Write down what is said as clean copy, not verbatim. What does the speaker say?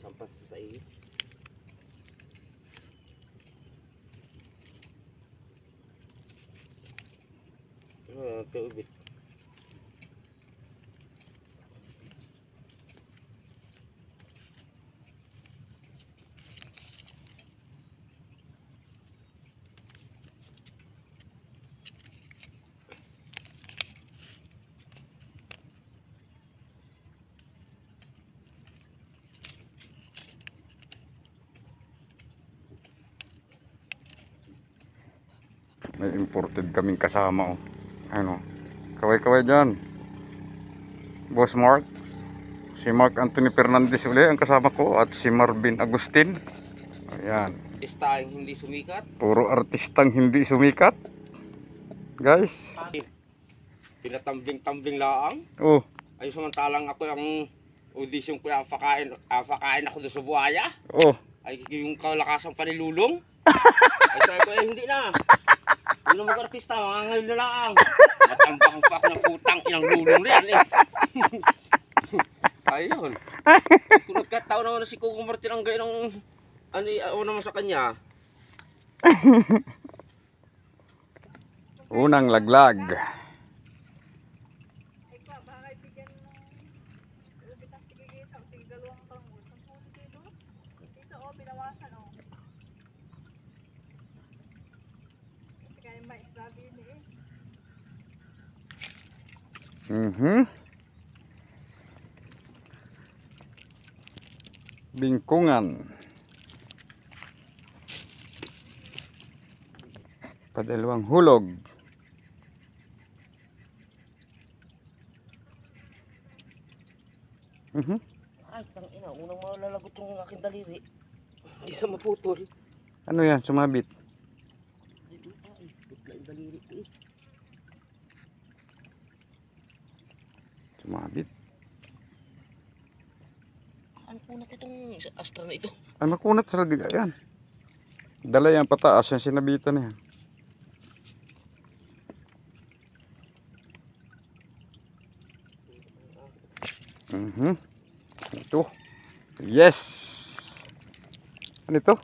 Sampas sa iyo. Keubit. May imported kaming kasama, oh. Ano? Kaway-kaway dyan. Boss Mark. Si Mark Anthony Fernandez uli ang kasama ko. At si Marvin Agustin. Ayan. Artistang hindi sumikat. Puro artistang hindi sumikat. Guys. Pinatambing-tambing laang. Oh. Ay samantalang ako yung audition ko yung pakain ako doon sa buhaya. Oh. Ay yung kalakasang panilulong. Ay sabi ko hindi na. Hindi na mag-artista, mga ngayon na lang. Matambang pa ako ng putang inang lulong na yan eh. Ayun. Kung nagkataon naman na si Coco Martin ang gaya ng ano naman sa kanya. Unang laglag. Bingkungan. Padalawang hulog. Ay, tangina, unang malalagot yung aking daliri. Hindi sa maputol. Ano yan? Sumabit. Dito ay, bigla yung daliri ko eh. Sumabit. Ano po natin itong astra na ito? Ay, makunat sa laglag. Ayan. Dala yan pataas. Yan sinabitan na yan. Ito. Yes. Ano ito?